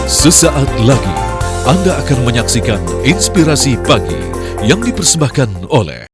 Sesaat lagi Anda akan menyaksikan Inspirasi Pagi yang dipersembahkan oleh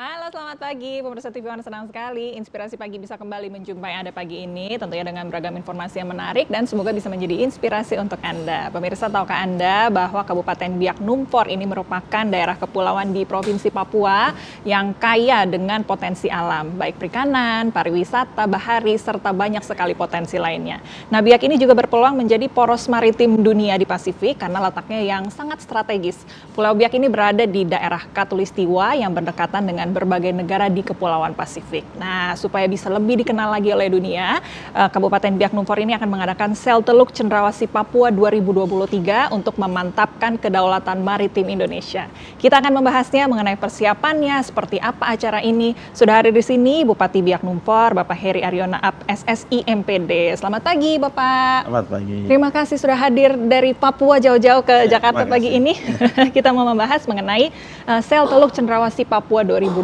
Halo, selamat pagi. Pemirsa TV One, senang sekali Inspirasi Pagi bisa kembali menjumpai Anda pagi ini, tentunya dengan beragam informasi yang menarik dan semoga bisa menjadi inspirasi untuk Anda. Pemirsa, tahukah Anda bahwa Kabupaten Biak Numfor ini merupakan daerah kepulauan di Provinsi Papua yang kaya dengan potensi alam, baik perikanan, pariwisata, bahari, serta banyak sekali potensi lainnya. Nah, Biak ini juga berpeluang menjadi poros maritim dunia di Pasifik karena letaknya yang sangat strategis. Pulau Biak ini berada di daerah Khatulistiwa yang berdekatan dengan berbagai negara di Kepulauan Pasifik. Nah, supaya bisa lebih dikenal lagi oleh dunia, Kabupaten Biak Numfor ini akan mengadakan Sel Teluk Cendrawasih Papua 2023 untuk memantapkan kedaulatan maritim Indonesia. Kita akan membahasnya mengenai persiapannya, seperti apa acara ini. Sudah hadir di sini Bupati Biak Numfor, Bapak Heri Aryono Ap, SSI MPD. Selamat pagi, Bapak. Selamat pagi. Terima kasih sudah hadir dari Papua jauh-jauh ke Jakarta pagi ini. Kita mau membahas mengenai Sel Teluk Cendrawasih Papua 2023.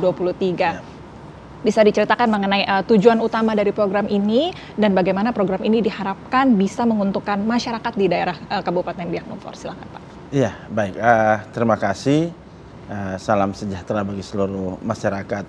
Bisa diceritakan mengenai tujuan utama dari program ini dan bagaimana program ini diharapkan bisa menguntungkan masyarakat di daerah Kabupaten Biak Numfor. Silakan, Pak. Iya, baik. Terima kasih. Salam sejahtera bagi seluruh masyarakat.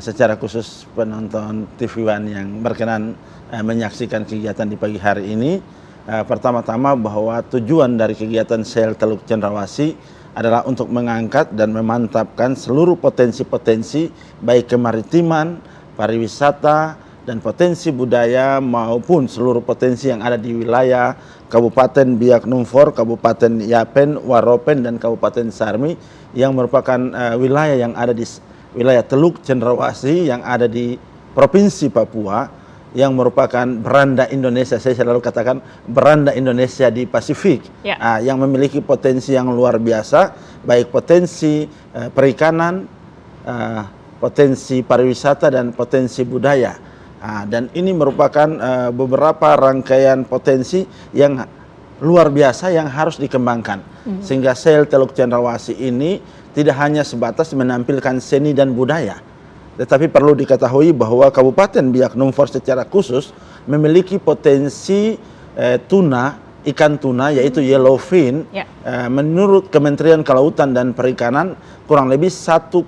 Secara khusus penonton TV One yang berkenan menyaksikan kegiatan di pagi hari ini. Pertama-tama bahwa tujuan dari kegiatan Sel Teluk Cendrawasih adalah untuk mengangkat dan memantapkan seluruh potensi-potensi baik kemaritiman, pariwisata, dan potensi budaya maupun seluruh potensi yang ada di wilayah Kabupaten Biak Numfor, Kabupaten Yapen, Waropen, dan Kabupaten Sarmi yang merupakan wilayah yang ada di wilayah Teluk Cendrawasih yang ada di Provinsi Papua yang merupakan beranda Indonesia. Saya selalu katakan beranda Indonesia di Pasifik, yang memiliki potensi yang luar biasa, baik potensi perikanan, potensi pariwisata, dan potensi budaya. Dan ini merupakan beberapa rangkaian potensi yang luar biasa yang harus dikembangkan. Sehingga Sel Teluk Cendrawasih ini tidak hanya sebatas menampilkan seni dan budaya, tetapi perlu diketahui bahwa Kabupaten Biak Numfor secara khusus memiliki potensi ikan tuna yaitu yellowfin. Menurut Kementerian Kelautan dan Perikanan kurang lebih 1,1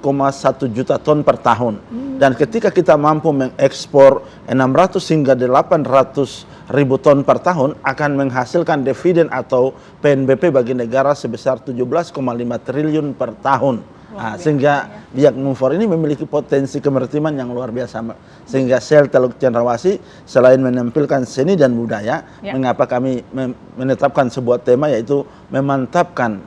juta ton per tahun. Dan ketika kita mampu mengekspor 600 hingga 800 ribu ton per tahun akan menghasilkan dividen atau PNBP bagi negara sebesar 17,5 triliun per tahun. Sehingga Biak Numfor ini memiliki potensi kemaritiman yang luar biasa. Sehingga Sel Teluk Cendrawasih selain menampilkan seni dan budaya, mengapa kami menetapkan sebuah tema yaitu memantapkan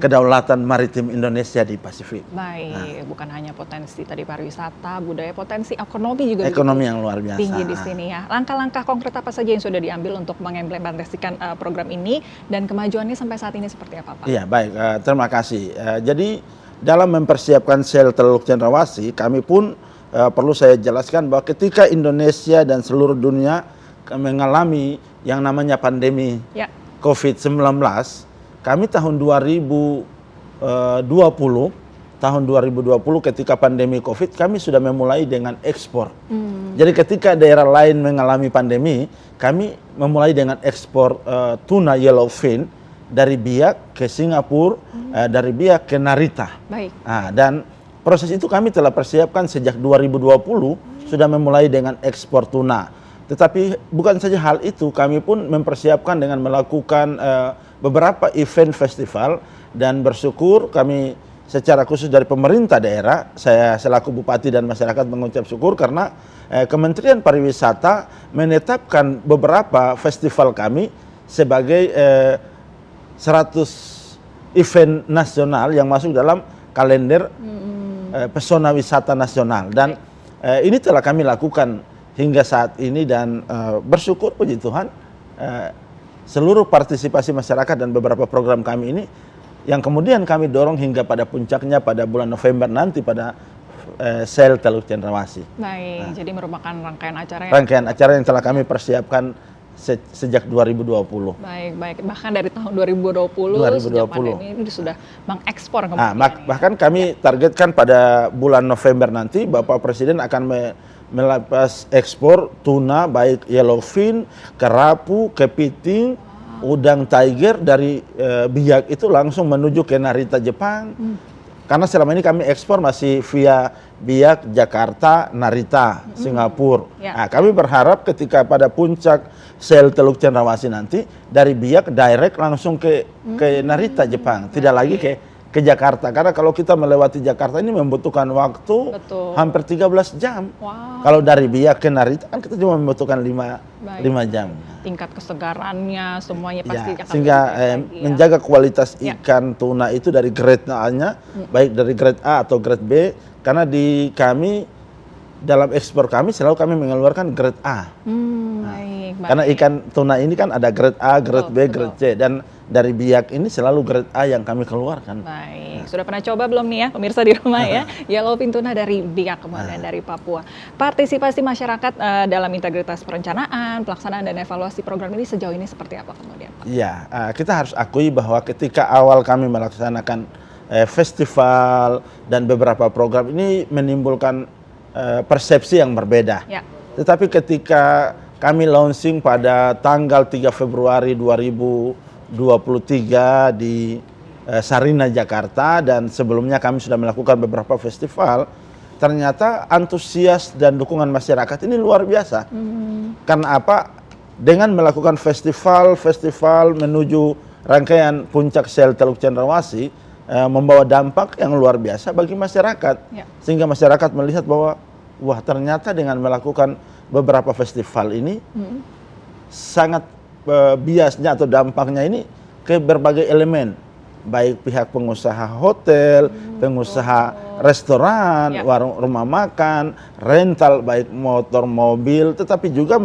kedaulatan maritim Indonesia di Pasifik. Baik, bukan hanya potensi tadi pariwisata, budaya, potensi ekonomi juga. Ekonomi yang luar biasa. Tinggi di sini ya. Langkah-langkah konkret apa saja yang sudah diambil untuk mengimplementasikan program ini dan kemajuannya sampai saat ini seperti apa, Pak? Iya, baik. Terima kasih. Jadi dalam mempersiapkan Sel Teluk Cendrawasih, kami pun perlu saya jelaskan bahwa ketika Indonesia dan seluruh dunia mengalami yang namanya pandemi COVID-19, kami tahun 2020 ketika pandemi COVID, kami sudah memulai dengan ekspor. Jadi ketika daerah lain mengalami pandemi, kami memulai dengan ekspor tuna yellowfin dari Biak ke Singapura, dari Biak ke Narita. Dan proses itu kami telah persiapkan sejak 2020, sudah memulai dengan ekspor tuna. Tetapi bukan saja hal itu, kami pun mempersiapkan dengan melakukan beberapa event festival, dan bersyukur kami secara khusus dari pemerintah daerah, saya selaku bupati dan masyarakat mengucap syukur karena Kementerian Pariwisata menetapkan beberapa festival kami sebagai 100 event nasional yang masuk dalam kalender pesona wisata nasional. Dan ini telah kami lakukan hingga saat ini, dan bersyukur puji Tuhan seluruh partisipasi masyarakat dan beberapa program kami ini yang kemudian kami dorong hingga pada puncaknya pada bulan November nanti pada sel Teluk Cendrawasih. Baik, jadi merupakan rangkaian acara yang Rangkaian acara yang telah kami persiapkan sejak 2020. baik. Bahkan dari tahun 2020, 2020. sejak pandemi ini sudah mengekspor Nah, kemudian. bahkan kami targetkan pada bulan November nanti Bapak Presiden akan melepas ekspor tuna baik yellowfin, kerapu, kepiting, udang tiger dari Biak itu langsung menuju ke Narita Jepang. Karena selama ini kami ekspor masih via Biak, Jakarta, Narita, Singapura. Ya. Nah, kami berharap ketika pada puncak sel Teluk Cendrawasih nanti dari Biak direct langsung ke Narita Jepang, tidak lagi ke Jakarta. Karena kalau kita melewati Jakarta ini membutuhkan waktu Betul. hampir 13 jam. Wow. Kalau dari Biak ke Narita kan kita cuma membutuhkan 5 jam. Tingkat kesegarannya semuanya pasti Ya, akan sehingga lebih baik lagi, ya. menjaga kualitas Ya. ikan tuna itu dari grade A-nya, baik dari grade A atau grade B, karena di kami dalam ekspor kami selalu kami mengeluarkan grade A. Baik. Karena ikan tuna ini kan ada grade A, grade B, Betul. grade C, dan dari Biak ini selalu grade A yang kami keluarkan. Baik, sudah pernah coba belum nih ya pemirsa di rumah ya, yellowfin tuna dari Biak kemudian dari Papua. Partisipasi masyarakat dalam integritas perencanaan, pelaksanaan dan evaluasi program ini sejauh ini seperti apa kemudian, Pak? Iya, kita harus akui bahwa ketika awal kami melaksanakan festival dan beberapa program ini menimbulkan persepsi yang berbeda. Ya. Tetapi ketika kami launching pada tanggal 3 Februari 2023 di Sarina, Jakarta, dan sebelumnya kami sudah melakukan beberapa festival, ternyata antusias dan dukungan masyarakat ini luar biasa. Karena apa? Dengan melakukan festival menuju rangkaian puncak sel Teluk Cendrawasih, membawa dampak yang luar biasa bagi masyarakat. Ya. Sehingga masyarakat melihat bahwa, wah ternyata dengan melakukan beberapa festival ini, sangat biasnya atau dampaknya ini ke berbagai elemen. Baik pihak pengusaha hotel, pengusaha restoran, Ya. warung rumah makan, rental baik motor, mobil, tetapi juga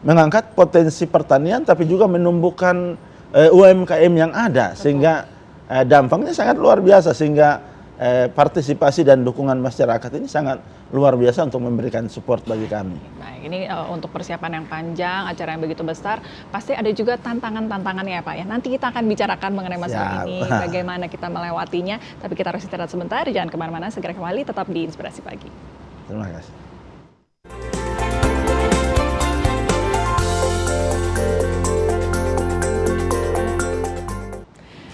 mengangkat potensi pertanian, tapi juga menumbuhkan UMKM yang ada, sehingga dampaknya sangat luar biasa, sehingga partisipasi dan dukungan masyarakat ini sangat luar biasa untuk memberikan support bagi kami. Baik, ini untuk persiapan yang panjang, acara yang begitu besar, pasti ada juga tantangan-tantangannya ya Pak ya. Nanti kita akan bicarakan mengenai masalah Siap. ini, bagaimana kita melewatinya, tapi kita harus istirahat sebentar, jangan kemana-mana, segera kembali, tetap di Inspirasi Pagi. Terima kasih.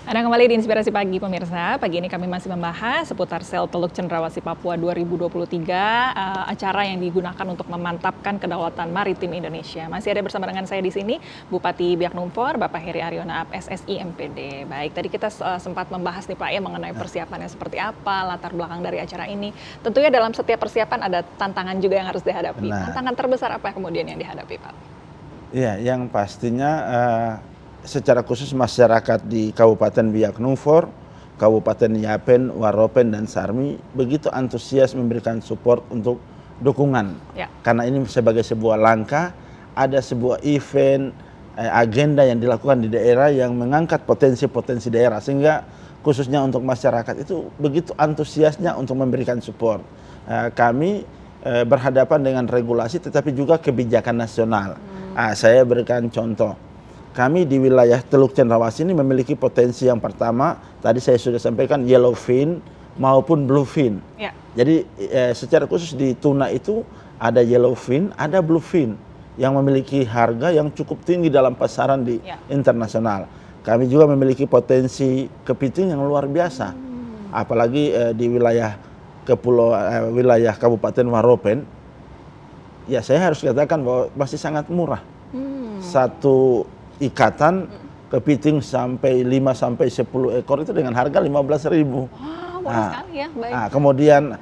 Anda kembali di Inspirasi Pagi pemirsa. Pagi ini kami masih membahas seputar sel Teluk Cendrawasih Papua 2023, acara yang digunakan untuk memantapkan kedaulatan maritim Indonesia. Masih ada bersama dengan saya di sini Bupati Biak Numfor, Bapak Heri Aryonaap, SSI MPD. Baik, tadi kita sempat membahas nih Pak ya mengenai persiapannya seperti apa, latar belakang dari acara ini. Tentunya dalam setiap persiapan ada tantangan juga yang harus dihadapi. Benar. Tantangan terbesar apa kemudian yang dihadapi Pak? Iya, yang pastinya secara khusus masyarakat di Kabupaten Biak Numfor, Kabupaten Yapen, Waropen, dan Sarmi begitu antusias memberikan support untuk dukungan. Ya. Karena ini sebagai sebuah langkah, ada sebuah event, agenda yang dilakukan di daerah yang mengangkat potensi-potensi daerah, sehingga khususnya untuk masyarakat itu begitu antusiasnya untuk memberikan support. Kami berhadapan dengan regulasi tetapi juga kebijakan nasional. Saya berikan contoh. Kami di wilayah Teluk Cendrawasih ini memiliki potensi yang pertama, tadi saya sudah sampaikan yellowfin maupun bluefin. Ya. Jadi secara khusus di tuna itu ada yellowfin, ada bluefin yang memiliki harga yang cukup tinggi dalam pasaran di internasional. Kami juga memiliki potensi kepiting yang luar biasa. Apalagi di wilayah wilayah Kabupaten Waropen, ya saya harus katakan bahwa masih sangat murah. Satu ikatan kepiting sampai 5 sampai 10 ekor itu dengan harga 15.000. Wow, murah sekali ya. Baik. Kemudian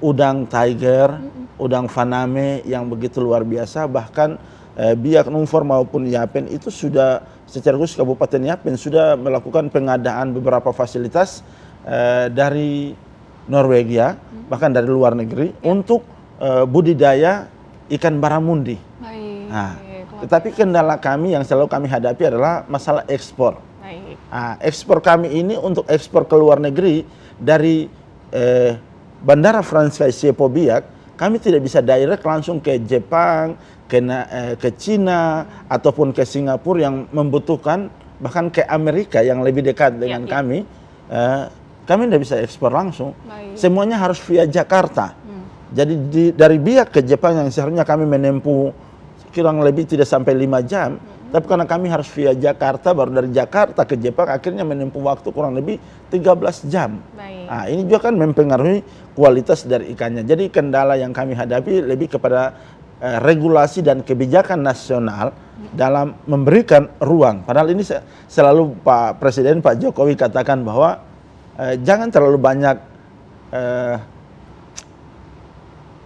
udang tiger, udang faname yang begitu luar biasa, bahkan Biak Numfor maupun Yapen itu sudah secara khusus Kabupaten Yapen sudah melakukan pengadaan beberapa fasilitas dari Norwegia, bahkan dari luar negeri untuk budidaya ikan baramundi. Baik. Tetapi kendala kami yang selalu kami hadapi adalah masalah ekspor. Baik. Ekspor kami ini untuk ekspor ke luar negeri dari Bandara Frans Kaisiepo Biak, kami tidak bisa direct langsung ke Jepang, ke Cina, ataupun ke Singapura yang membutuhkan, bahkan ke Amerika yang lebih dekat dengan kami. Kami tidak bisa ekspor langsung. Semuanya harus via Jakarta. Jadi dari Biak ke Jepang yang seharusnya kami menempuh kurang lebih tidak sampai 5 jam. Tapi karena kami harus via Jakarta, baru dari Jakarta ke Jepang akhirnya menempuh waktu kurang lebih 13 jam. Nah, ini juga kan mempengaruhi kualitas dari ikannya. Jadi kendala yang kami hadapi lebih kepada regulasi dan kebijakan nasional dalam memberikan ruang. Padahal ini selalu Pak Presiden, Pak Jokowi katakan bahwa jangan terlalu banyak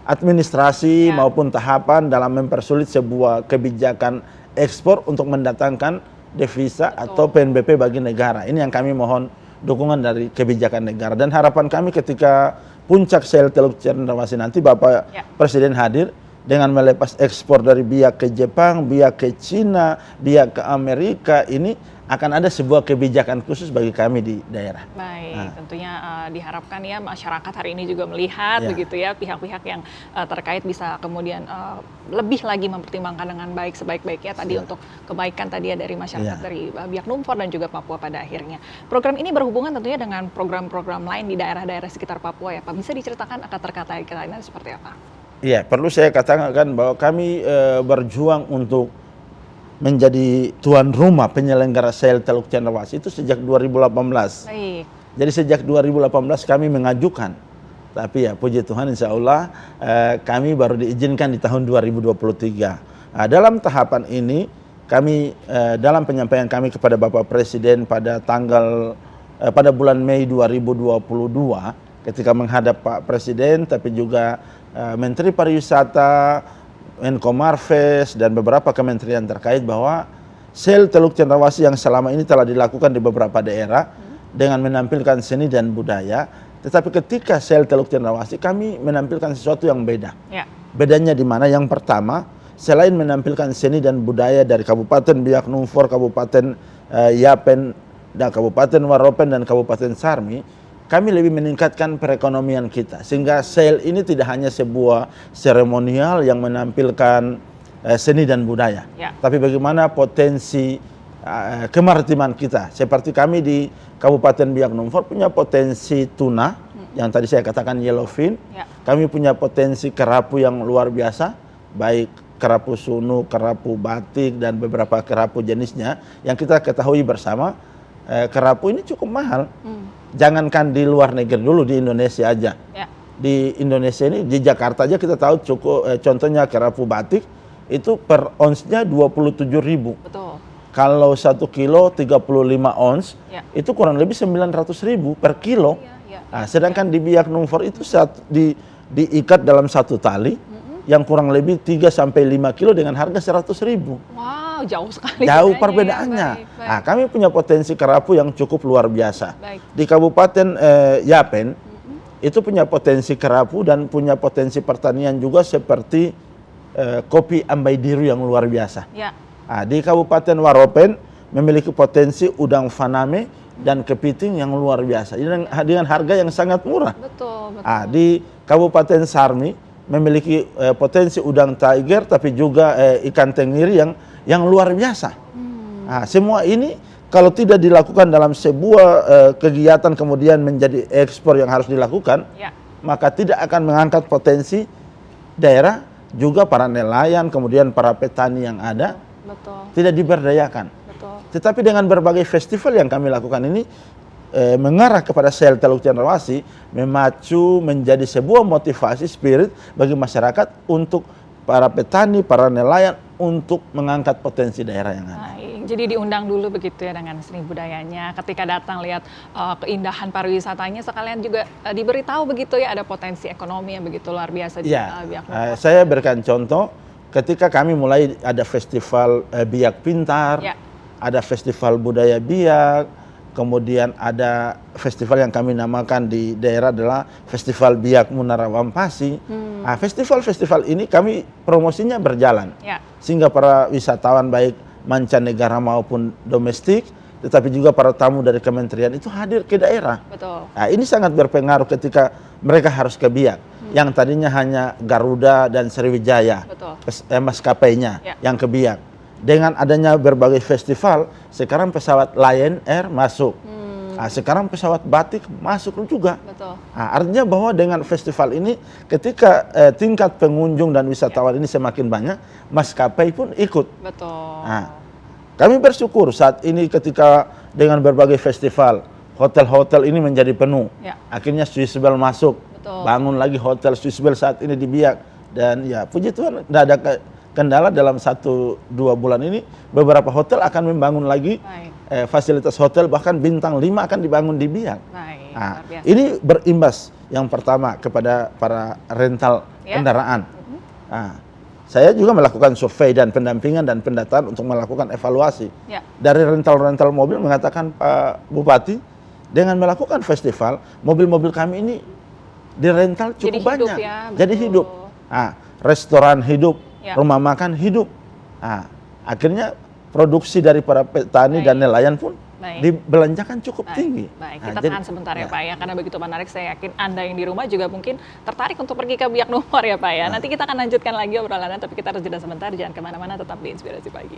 administrasi maupun tahapan dalam mempersulit sebuah kebijakan ekspor untuk mendatangkan devisa atau PNBP bagi negara. Ini yang kami mohon dukungan dari kebijakan negara. Dan harapan kami ketika puncak sel Teluk Cendrawasih nanti Bapak Presiden hadir dengan melepas ekspor dari Biak ke Jepang, Biak ke Cina, Biak ke Amerika, ini akan ada sebuah kebijakan khusus bagi kami di daerah. Baik, tentunya diharapkan ya masyarakat hari ini juga melihat begitu ya, pihak-pihak yang terkait bisa kemudian lebih lagi mempertimbangkan dengan baik sebaik-baiknya tadi untuk kebaikan tadi ya dari masyarakat dari Biak Numfor dan juga Papua pada akhirnya. Program ini berhubungan tentunya dengan program-program lain di daerah-daerah sekitar Papua ya Pak. Bisa diceritakan akan terkait-kaitnya seperti apa? Iya, perlu saya katakan bahwa kami berjuang untuk menjadi tuan rumah penyelenggara sel Teluk Cendrawasih itu sejak 2018. Baik. Jadi sejak 2018 kami mengajukan. Tapi ya puji Tuhan insya Allah kami baru diizinkan di tahun 2023. Nah, dalam tahapan ini kami dalam penyampaian kami kepada Bapak Presiden pada bulan Mei 2022 ketika menghadap Pak Presiden tapi juga Menteri Pariwisata, Menko Marves dan beberapa kementerian terkait bahwa sel Teluk Cendrawasih yang selama ini telah dilakukan di beberapa daerah dengan menampilkan seni dan budaya, tetapi ketika sel Teluk Cendrawasih kami menampilkan sesuatu yang beda. Bedanya di mana? Yang pertama, selain menampilkan seni dan budaya dari Kabupaten Biak Numfor, Kabupaten Yapen, dan Kabupaten Waropen dan Kabupaten Sarmi, kami lebih meningkatkan perekonomian kita. Sehingga sel ini tidak hanya sebuah seremonial yang menampilkan seni dan budaya. Tapi bagaimana potensi kemaritiman kita. Seperti kami di Kabupaten Biak Numfor punya potensi tuna, yang tadi saya katakan yellowfin. Kami punya potensi kerapu yang luar biasa, baik kerapu sunu, kerapu batik, dan beberapa kerapu jenisnya. Yang kita ketahui bersama, kerapu ini cukup mahal. Jangankan di luar negeri, dulu di Indonesia aja. Di Indonesia ini, di Jakarta aja kita tahu cukup, contohnya kerapu batik itu per onsnya 27.000. Betul. Kalau 1 kilo 35 ons, itu kurang lebih 900.000 per kilo. Nah, sedangkan di Biak Numfor itu diikat dalam satu tali yang kurang lebih 3 sampai 5 kilo dengan harga 100.000. Wow, jauh sekali. Jauh perbedaannya. Nah, kami punya potensi kerapu yang cukup luar biasa. Di Kabupaten Yapen itu punya potensi kerapu dan punya potensi pertanian juga seperti kopi Ambaidiru yang luar biasa. Nah, di Kabupaten Waropen memiliki potensi udang faname dan kepiting yang luar biasa dengan harga yang sangat murah. Betul. Nah, di Kabupaten Sarmi memiliki potensi udang tiger tapi juga ikan tenggiri yang luar biasa. Nah, semua ini kalau tidak dilakukan dalam sebuah kegiatan kemudian menjadi ekspor yang harus dilakukan, maka tidak akan mengangkat potensi daerah, juga para nelayan, kemudian para petani yang ada. Tidak diberdayakan. Tetapi dengan berbagai festival yang kami lakukan ini mengarah kepada sel Teluk Cendrawasih, memacu menjadi sebuah motivasi spirit bagi masyarakat untuk para petani, para nelayan untuk mengangkat potensi daerah yang ada. Jadi diundang dulu begitu ya dengan seni budayanya. Ketika datang lihat keindahan pariwisatanya, sekalian juga diberitahu begitu ya ada potensi ekonomi yang begitu luar biasa di Biak Numfor. Saya berikan contoh ketika kami mulai ada festival Biak Pintar, ada festival budaya Biak. Kemudian ada festival yang kami namakan di daerah adalah Festival Biak Munara Wampasi. Nah, festival-festival ini kami promosinya berjalan. Sehingga para wisatawan baik mancanegara maupun domestik tetapi juga para tamu dari kementerian itu hadir ke daerah. Betul. Nah, ini sangat berpengaruh ketika mereka harus ke Biak, yang tadinya hanya Garuda dan Sriwijaya, Betul. maskapainya Ya. yang ke Biak. Dengan adanya berbagai festival, sekarang pesawat Lion Air masuk. Nah, sekarang pesawat batik masuk juga. Betul. Nah, artinya bahwa dengan festival ini, ketika tingkat pengunjung dan wisatawan ini semakin banyak, maskapai pun ikut. Betul. Nah, kami bersyukur saat ini ketika dengan berbagai festival, hotel-hotel ini menjadi penuh. Ya. Akhirnya Swiss Bell masuk, Betul. bangun lagi hotel Swiss Bell saat ini di Biak. Dan ya puji Tuhan, tidak ada kendala dalam 1-2 bulan ini, beberapa hotel akan membangun lagi. Baik. Fasilitas hotel bahkan bintang 5 akan dibangun di Biak. Baik. Nah, Luar biasa. ini berimbas yang pertama kepada para rental Ya. kendaraan. Nah, saya juga melakukan survei dan pendampingan dan pendataan untuk melakukan evaluasi. Ya. Dari rental-rental mobil mengatakan Pak Bupati, dengan melakukan festival, mobil-mobil kami ini dirental Jadi cukup hidup banyak. ya, Jadi betul. hidup. Nah, restoran hidup, Ya. rumah makan hidup. Nah, akhirnya produksi dari para petani dan nelayan pun Baik. dibelanjakan cukup Baik, tinggi. baik. Nah, Kita jadi- tahan sebentar ya Pak ya, karena begitu menarik saya yakin Anda yang di rumah juga mungkin tertarik untuk pergi ke Biak Numfor ya Pak ya. Nanti kita akan lanjutkan lagi obrolannya, tapi kita harus jeda sebentar, jangan kemana-mana, tetap di Inspirasi Pagi.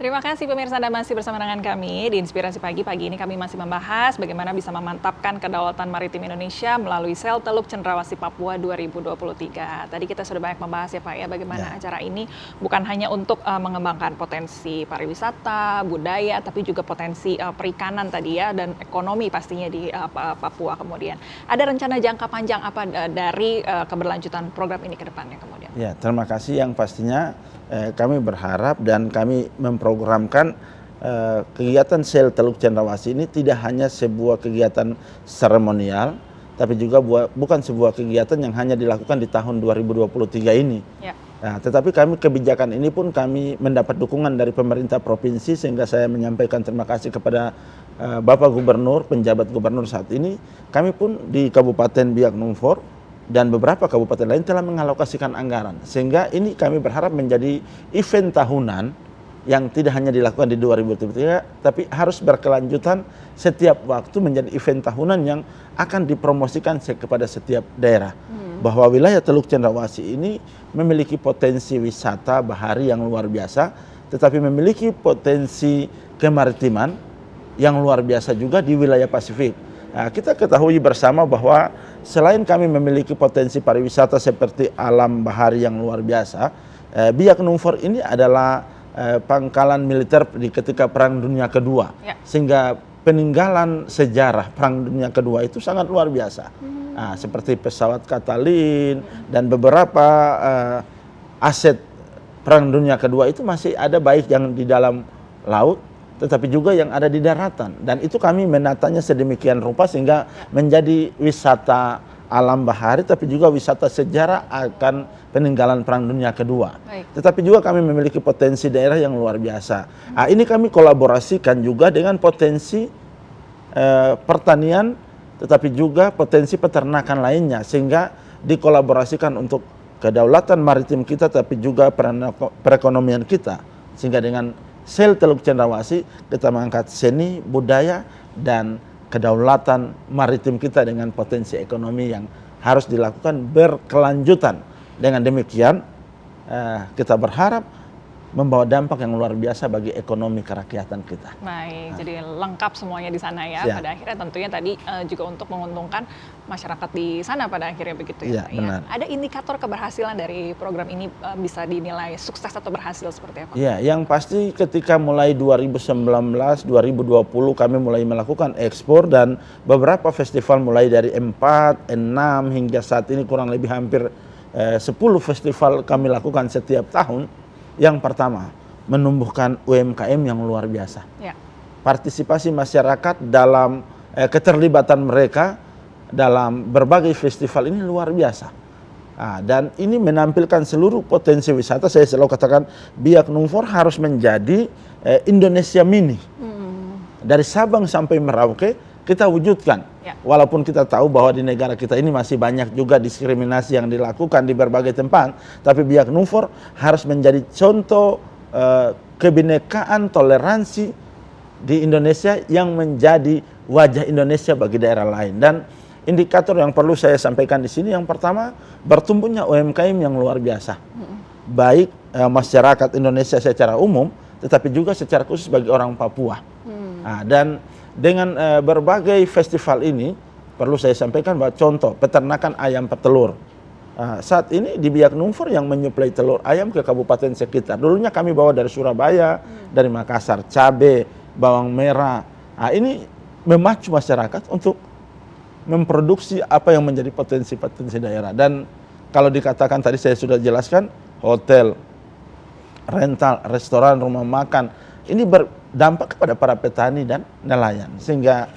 Terima kasih pemirsa Anda masih bersama dengan kami di Inspirasi Pagi. Pagi ini kami masih membahas bagaimana bisa memantapkan kedaulatan maritim Indonesia melalui sel Teluk Cendrawasih Papua 2023. Tadi kita sudah banyak membahas ya Pak ya, bagaimana acara ini bukan hanya untuk mengembangkan potensi pariwisata, budaya, tapi juga potensi perikanan tadi ya, dan ekonomi pastinya di Papua kemudian. Ada rencana jangka panjang apa dari keberlanjutan program ini ke depannya kemudian? Ya, terima kasih. Yang pastinya kami berharap dan kami memprogramkan kegiatan sel Teluk Cendrawasih ini tidak hanya sebuah kegiatan seremonial, tapi juga bukan sebuah kegiatan yang hanya dilakukan di tahun 2023 ini. Ya. Nah, tetapi kebijakan ini pun kami mendapat dukungan dari pemerintah provinsi, sehingga saya menyampaikan terima kasih kepada Bapak Gubernur, penjabat gubernur saat ini. Kami pun di Kabupaten Biak Numfor dan beberapa kabupaten lain telah mengalokasikan anggaran, sehingga ini kami berharap menjadi event tahunan yang tidak hanya dilakukan di 2023, tapi harus berkelanjutan setiap waktu menjadi event tahunan yang akan dipromosikan kepada setiap daerah. Bahwa wilayah Teluk Cendrawasih ini memiliki potensi wisata bahari yang luar biasa, tetapi memiliki potensi kemaritiman yang luar biasa juga di wilayah Pasifik. Nah, kita ketahui bersama bahwa selain kami memiliki potensi pariwisata seperti alam bahari yang luar biasa, Biak Numfor ini adalah pangkalan militer ketika Perang Dunia Kedua. Ya. Sehingga peninggalan sejarah Perang Dunia Kedua itu sangat luar biasa. Nah, seperti pesawat Katalin dan beberapa aset Perang Dunia Kedua itu masih ada, baik yang di dalam laut tetapi juga yang ada di daratan, dan itu kami menatanya sedemikian rupa sehingga menjadi wisata alam bahari tapi juga wisata sejarah akan peninggalan Perang Dunia Kedua. Baik. Tetapi juga kami memiliki potensi daerah yang luar biasa. Nah, ini kami kolaborasikan juga dengan potensi pertanian tetapi juga potensi peternakan lainnya, sehingga dikolaborasikan untuk kedaulatan maritim kita tapi juga perekonomian kita, sehingga dengan sel Teluk Cendrawasih kita mengangkat seni, budaya, dan kedaulatan maritim kita dengan potensi ekonomi yang harus dilakukan berkelanjutan. Dengan demikian kita berharap membawa dampak yang luar biasa bagi ekonomi kerakyatan kita. Baik, jadi lengkap semuanya di sana ya. Siap. Pada akhirnya tentunya tadi juga untuk menguntungkan masyarakat di sana pada akhirnya begitu ya. Iya, Pak, benar. Ada indikator keberhasilan dari program ini bisa dinilai sukses atau berhasil seperti apa? Ya, yang pasti ketika mulai 2019, 2020 kami mulai melakukan ekspor, dan beberapa festival mulai dari 4, 6 hingga saat ini kurang lebih hampir 10 festival kami lakukan setiap tahun. Yang pertama, menumbuhkan UMKM yang luar biasa. Ya. Partisipasi masyarakat dalam keterlibatan mereka dalam berbagai festival ini luar biasa. Nah, dan ini menampilkan seluruh potensi wisata. Saya selalu katakan Biak Numfor harus menjadi Indonesia mini. Dari Sabang sampai Merauke kita wujudkan. Ya. Walaupun kita tahu bahwa di negara kita ini masih banyak juga diskriminasi yang dilakukan di berbagai tempat, tapi Biak Numfor harus menjadi contoh kebinekaan, toleransi di Indonesia yang menjadi wajah Indonesia bagi daerah lain. Dan indikator yang perlu saya sampaikan di sini, yang pertama, bertumbuhnya UMKM yang luar biasa. Baik masyarakat Indonesia secara umum, tetapi juga secara khusus bagi orang Papua. Nah, dan dengan berbagai festival ini, perlu saya sampaikan bahwa contoh peternakan ayam petelur. Saat ini di Biak Numfor yang menyuplai telur ayam ke kabupaten sekitar. Dulunya kami bawa dari Surabaya, dari Makassar, cabai, bawang merah. Nah, ini memacu masyarakat untuk memproduksi apa yang menjadi potensi-potensi daerah. Dan kalau dikatakan tadi saya sudah jelaskan, hotel, rental, restoran, rumah makan, ini berdampak kepada para petani dan nelayan. Sehingga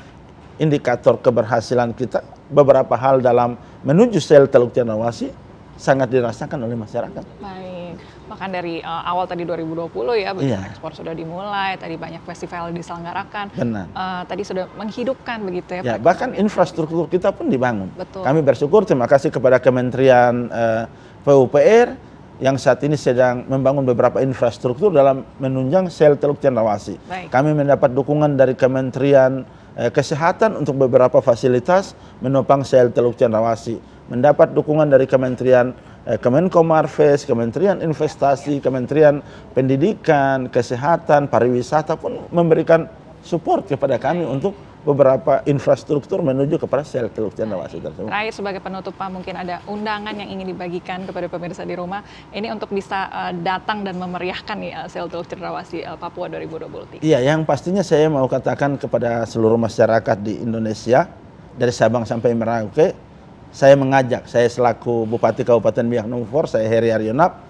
indikator keberhasilan kita, beberapa hal dalam menuju sel Teluk Cendrawasih sangat dirasakan oleh masyarakat. Baik, bahkan dari awal tadi 2020 ya, begitu ekspor sudah dimulai, tadi banyak festival diselenggarakan. Benar. Tadi sudah menghidupkan begitu ya. Ya, bahkan infrastruktur kita pun dibangun. Betul. Kami bersyukur, terima kasih kepada Kementerian PUPR yang saat ini sedang membangun beberapa infrastruktur dalam menunjang sel Teluk Cendrawasih. Baik. Kami mendapat dukungan dari Kementerian Kesehatan untuk beberapa fasilitas menopang sel Teluk Cendrawasih. Mendapat dukungan dari Kementerian Kemenko Marves, Kementerian Investasi, Kementerian Pendidikan, Kesehatan, Pariwisata pun memberikan support kepada kami untuk beberapa infrastruktur menuju kepada sel Teluk Cendrawasih tersebut. Terakhir sebagai penutup Pak, mungkin ada undangan yang ingin dibagikan kepada pemirsa di rumah ini untuk bisa datang dan memeriahkan nih sel Teluk Cendrawasih Papua 2023. Iya, yang pastinya saya mau katakan kepada seluruh masyarakat di Indonesia dari Sabang sampai Merauke, saya mengajak, saya selaku Bupati Kabupaten Biak Numfor, saya Heri Arionap,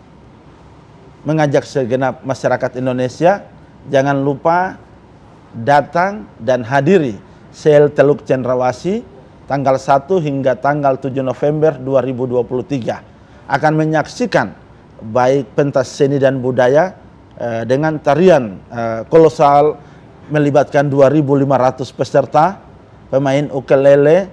mengajak segenap masyarakat Indonesia jangan lupa datang dan hadiri sel Teluk Cendrawasih tanggal 1 hingga tanggal 7 November 2023. Akan menyaksikan baik pentas seni dan budaya dengan tarian kolosal melibatkan 2.500 peserta, pemain ukulele,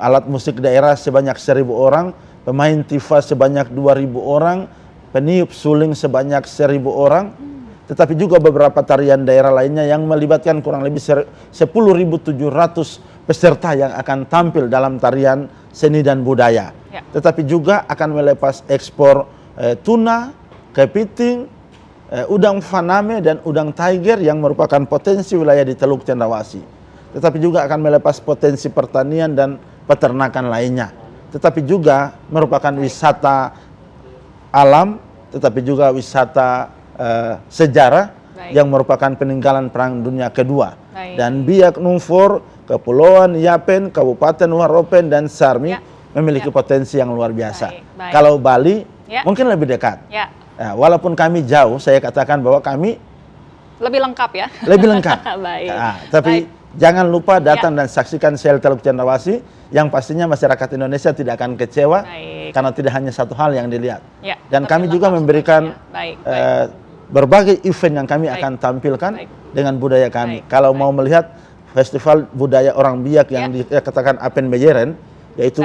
alat musik daerah sebanyak 1.000 orang, pemain tifa sebanyak 2.000 orang, peniup suling sebanyak 1.000 orang, tetapi juga beberapa tarian daerah lainnya yang melibatkan kurang lebih 10.700 peserta yang akan tampil dalam tarian seni dan budaya. Ya. Tetapi juga akan melepas ekspor tuna, kepiting, udang faname dan udang tiger yang merupakan potensi wilayah di Teluk Cendrawasih. Tetapi juga akan melepas potensi pertanian dan peternakan lainnya. Tetapi juga merupakan wisata alam, tetapi juga wisata sejarah yang merupakan peninggalan Perang Dunia Kedua. Dan Biak Numfor, Kepulauan Yapen, Kabupaten Waropen dan Sarmi memiliki potensi yang luar biasa. Kalau Bali mungkin lebih dekat. Nah, walaupun kami jauh, saya katakan bahwa kami lebih lengkap ya. Lebih lengkap. Nah, tapi jangan lupa datang dan saksikan sel Teluk Cendrawasih, yang pastinya masyarakat Indonesia tidak akan kecewa karena tidak hanya satu hal yang dilihat. Dan kami juga memberikan berbagai event yang kami akan tampilkan dengan budaya kami. Kalau mau melihat festival budaya orang Biak yang dikatakan Apen Bejeren, yaitu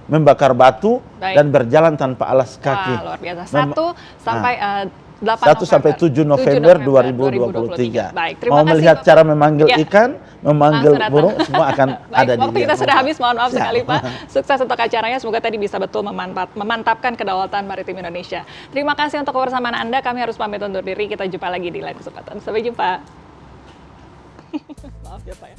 membakar batu dan berjalan tanpa alas kaki. Wah, luar biasa. 1 sampai 7 November 2023. Baik, mau melihat cara memanggil ikan, memanggil burung, semua akan ada di waktu kita sudah habis, mohon maaf sekali Pak. Sukses untuk acaranya, semoga tadi bisa betul memantapkan kedaulatan maritim Indonesia. Terima kasih untuk kebersamaan Anda, kami harus pamit undur diri, kita jumpa lagi di lain kesempatan. Sampai jumpa. Maaf ya Pak ya.